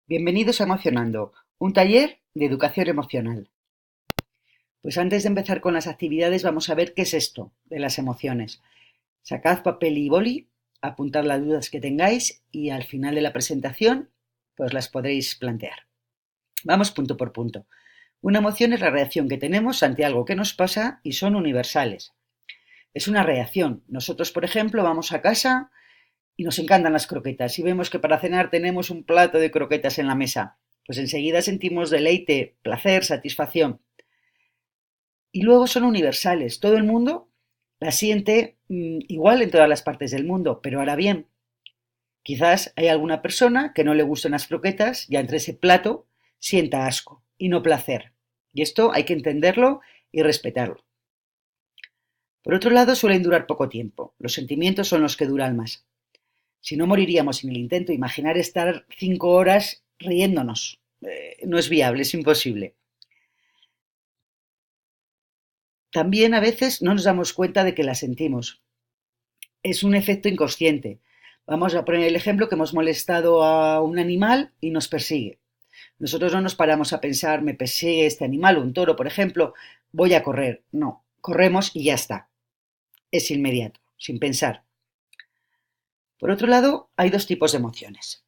Bienvenidos a Emocionando, un taller de educación emocional. Pues antes de empezar con las actividades vamos a ver qué es esto de las emociones. Sacad papel y boli, apuntad las dudas que tengáis y al final de la presentación pues las podréis plantear. Vamos punto por punto. Una emoción es la reacción que tenemos ante algo que nos pasa y son universales. Es una reacción. Nosotros, por ejemplo, vamos a casa y nos encantan las croquetas y vemos que para cenar tenemos un plato de croquetas en la mesa, pues enseguida sentimos deleite, placer, satisfacción. Y luego son universales, todo el mundo las siente igual en todas las partes del mundo, pero ahora bien, quizás hay alguna persona que no le gustan las croquetas y entre ese plato sienta asco y no placer. Y esto hay que entenderlo y respetarlo. Por otro lado, suelen durar poco tiempo. Los sentimientos son los que duran más. Si no moriríamos en el intento, imaginar estar 5 horas riéndonos. No es viable, es imposible. También a veces no nos damos cuenta de que la sentimos. Es un efecto inconsciente. Vamos a poner el ejemplo que hemos molestado a un animal y nos persigue. Nosotros no nos paramos a pensar, me persigue este animal, un toro, por ejemplo, voy a correr. No, corremos y ya está. Es inmediato, sin pensar. Por otro lado, hay dos tipos de emociones.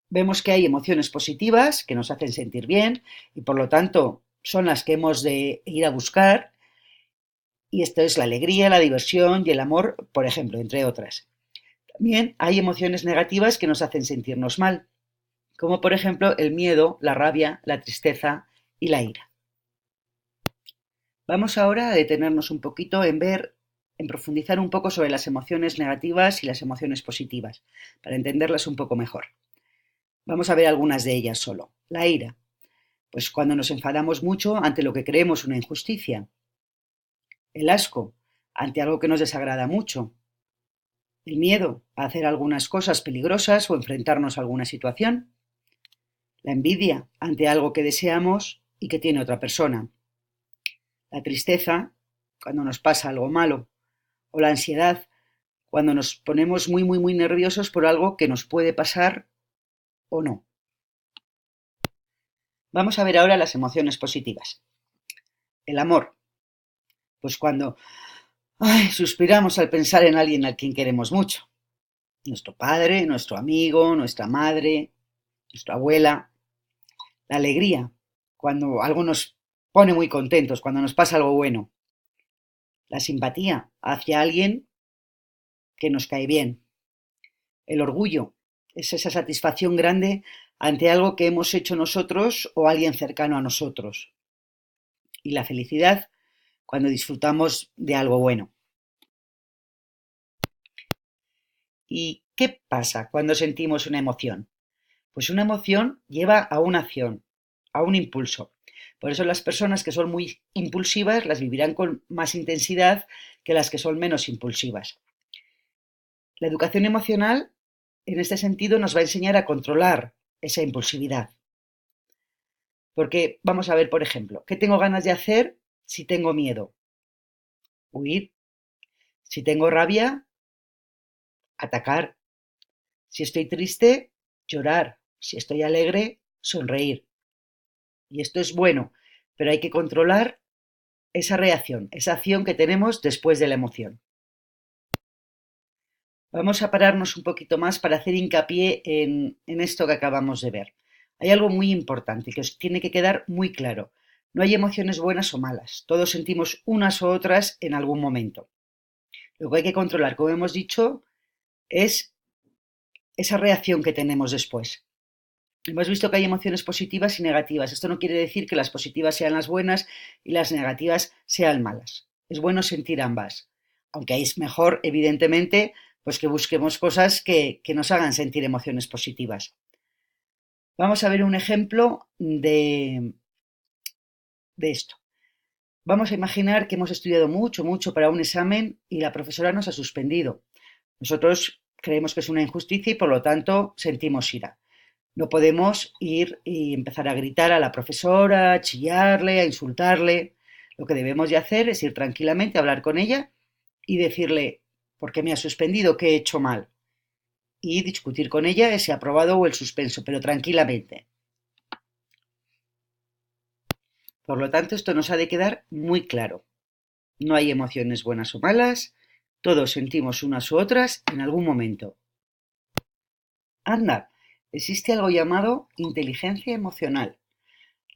Vemos que hay emociones positivas que nos hacen sentir bien y por lo tanto son las que hemos de ir a buscar, y esto es la alegría, la diversión y el amor, por ejemplo, entre otras. También hay emociones negativas que nos hacen sentirnos mal, como por ejemplo el miedo, la rabia, la tristeza y la ira. Vamos ahora a detenernos un poquito en profundizar un poco sobre las emociones negativas y las emociones positivas, para entenderlas un poco mejor. Vamos a ver algunas de ellas solo. La ira, pues cuando nos enfadamos mucho ante lo que creemos una injusticia. El asco, ante algo que nos desagrada mucho. El miedo a hacer algunas cosas peligrosas o enfrentarnos a alguna situación. La envidia ante algo que deseamos y que tiene otra persona. La tristeza, cuando nos pasa algo malo. O la ansiedad, cuando nos ponemos muy nerviosos por algo que nos puede pasar o no. Vamos a ver ahora las emociones positivas. El amor, pues cuando suspiramos al pensar en alguien a quien queremos mucho. Nuestro padre, nuestro amigo, nuestra madre, nuestra abuela. La alegría, cuando algo nos pone muy contentos, cuando nos pasa algo bueno. La simpatía hacia alguien que nos cae bien. El orgullo es esa satisfacción grande ante algo que hemos hecho nosotros o alguien cercano a nosotros. Y la felicidad cuando disfrutamos de algo bueno. ¿Y qué pasa cuando sentimos una emoción? Pues una emoción lleva a una acción, a un impulso. Por eso las personas que son muy impulsivas las vivirán con más intensidad que las que son menos impulsivas. La educación emocional, en este sentido, nos va a enseñar a controlar esa impulsividad. Porque vamos a ver, por ejemplo, ¿qué tengo ganas de hacer si tengo miedo? Huir. Si tengo rabia, atacar. Si estoy triste, llorar. Si estoy alegre, sonreír. Y esto es bueno, pero hay que controlar esa reacción, esa acción que tenemos después de la emoción. Vamos a pararnos un poquito más para hacer hincapié en esto que acabamos de ver. Hay algo muy importante que os tiene que quedar muy claro. No hay emociones buenas o malas. Todos sentimos unas u otras en algún momento. Lo que hay que controlar, como hemos dicho, es esa reacción que tenemos después. Hemos visto que hay emociones positivas y negativas. Esto no quiere decir que las positivas sean las buenas y las negativas sean malas. Es bueno sentir ambas, aunque es mejor, evidentemente, pues que busquemos cosas que nos hagan sentir emociones positivas. Vamos a ver un ejemplo de esto. Vamos a imaginar que hemos estudiado mucho para un examen y la profesora nos ha suspendido. Nosotros creemos que es una injusticia y por lo tanto sentimos ira. No podemos ir y empezar a gritar a la profesora, a chillarle, a insultarle. Lo que debemos de hacer es ir tranquilamente a hablar con ella y decirle, ¿por qué me has suspendido? ¿Qué he hecho mal? y discutir con ella ese aprobado o el suspenso, pero tranquilamente. Por lo tanto, esto nos ha de quedar muy claro. No hay emociones buenas o malas, todos sentimos unas u otras en algún momento. Anda, existe algo llamado inteligencia emocional.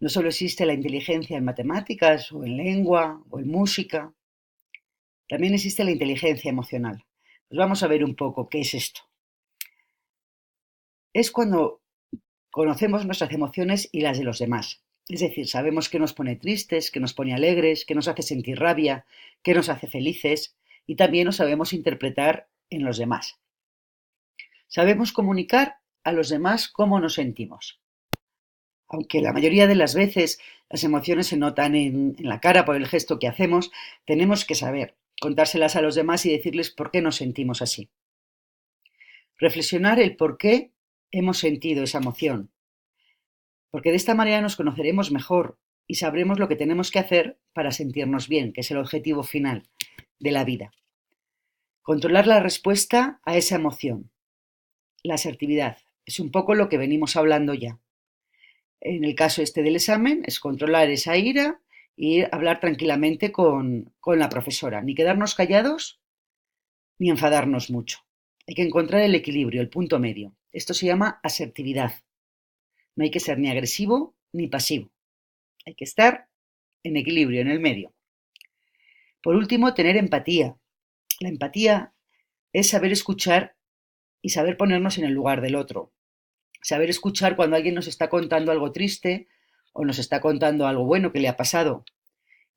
No solo existe la inteligencia en matemáticas o en lengua o en música, también existe la inteligencia emocional. Pues vamos a ver un poco qué es esto. Es cuando conocemos nuestras emociones y las de los demás. Es decir, sabemos qué nos pone tristes, qué nos pone alegres, qué nos hace sentir rabia, qué nos hace felices y también lo sabemos interpretar en los demás. Sabemos comunicar a los demás cómo nos sentimos. Aunque la mayoría de las veces las emociones se notan en la cara por el gesto que hacemos, tenemos que saber contárselas a los demás y decirles por qué nos sentimos así. Reflexionar el por qué hemos sentido esa emoción, porque de esta manera nos conoceremos mejor y sabremos lo que tenemos que hacer para sentirnos bien, que es el objetivo final de la vida. Controlar la respuesta a esa emoción. La asertividad. Es un poco lo que venimos hablando ya. En el caso este del examen, es controlar esa ira y hablar tranquilamente con la profesora. Ni quedarnos callados, ni enfadarnos mucho. Hay que encontrar el equilibrio, el punto medio. Esto se llama asertividad. No hay que ser ni agresivo ni pasivo. Hay que estar en equilibrio, en el medio. Por último, tener empatía. La empatía es saber escuchar y saber ponernos en el lugar del otro. Saber escuchar cuando alguien nos está contando algo triste o nos está contando algo bueno que le ha pasado.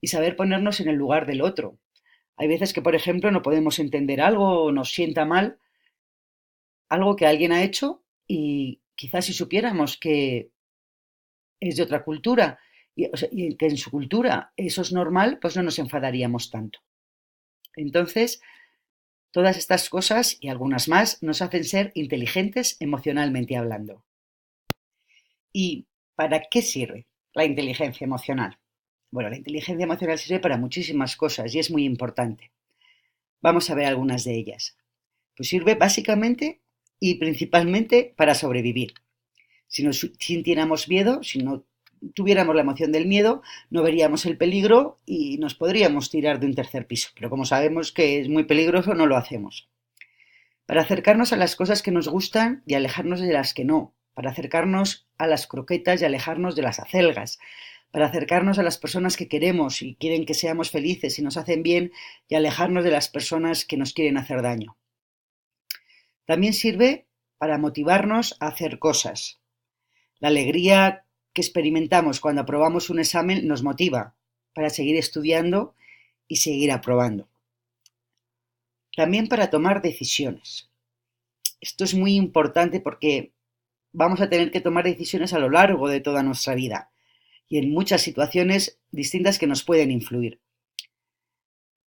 Y saber ponernos en el lugar del otro. Hay veces que, por ejemplo, no podemos entender algo o nos sienta mal algo que alguien ha hecho y quizás si supiéramos que es de otra cultura y que en su cultura eso es normal, pues no nos enfadaríamos tanto. Entonces, todas estas cosas y algunas más nos hacen ser inteligentes emocionalmente hablando. ¿Y para qué sirve la inteligencia emocional? Bueno, la inteligencia emocional sirve para muchísimas cosas y es muy importante. Vamos a ver algunas de ellas. Pues sirve básicamente y principalmente para sobrevivir. Si no sintiéramos miedo, si no tuviéramos la emoción del miedo, no veríamos el peligro y nos podríamos tirar de un tercer piso. Pero como sabemos que es muy peligroso, no lo hacemos. Para acercarnos a las cosas que nos gustan y alejarnos de las que no. Para acercarnos a las croquetas y alejarnos de las acelgas. Para acercarnos a las personas que queremos y quieren que seamos felices y nos hacen bien y alejarnos de las personas que nos quieren hacer daño. También sirve para motivarnos a hacer cosas. La alegría que experimentamos cuando aprobamos un examen nos motiva para seguir estudiando y seguir aprobando. También para tomar decisiones. Esto es muy importante porque vamos a tener que tomar decisiones a lo largo de toda nuestra vida y en muchas situaciones distintas que nos pueden influir.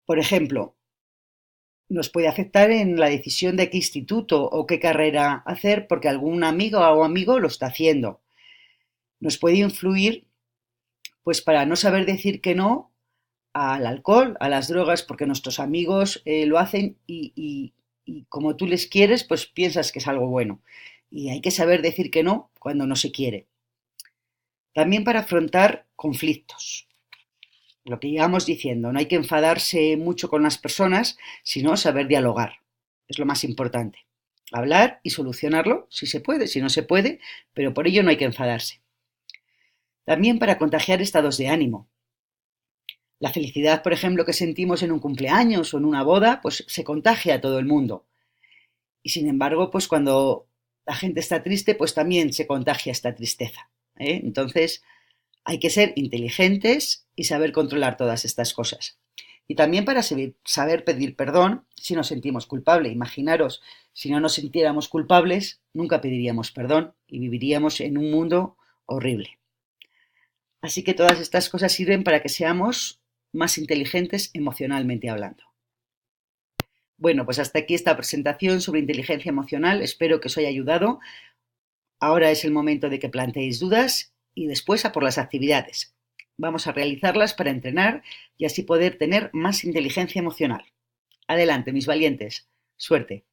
Por ejemplo, nos puede afectar en la decisión de qué instituto o qué carrera hacer porque algún amigo o amigo lo está haciendo. Nos puede influir pues para no saber decir que no al alcohol, a las drogas, porque nuestros amigos lo hacen y como tú les quieres, pues piensas que es algo bueno. Y hay que saber decir que no cuando no se quiere. También para afrontar conflictos. Lo que llevamos diciendo, no hay que enfadarse mucho con las personas, sino saber dialogar. Es lo más importante. Hablar y solucionarlo, si se puede, si no se puede, pero por ello no hay que enfadarse. También para contagiar estados de ánimo. La felicidad, por ejemplo, que sentimos en un cumpleaños o en una boda, pues se contagia a todo el mundo. Y sin embargo, pues cuando la gente está triste, pues también se contagia esta tristeza. Entonces, hay que ser inteligentes y saber controlar todas estas cosas. Y también para saber pedir perdón si nos sentimos culpables. Imaginaros, si no nos sintiéramos culpables, nunca pediríamos perdón y viviríamos en un mundo horrible. Así que todas estas cosas sirven para que seamos más inteligentes emocionalmente hablando. Bueno, pues hasta aquí esta presentación sobre inteligencia emocional. Espero que os haya ayudado. Ahora es el momento de que planteéis dudas y después a por las actividades. Vamos a realizarlas para entrenar y así poder tener más inteligencia emocional. Adelante, mis valientes. Suerte.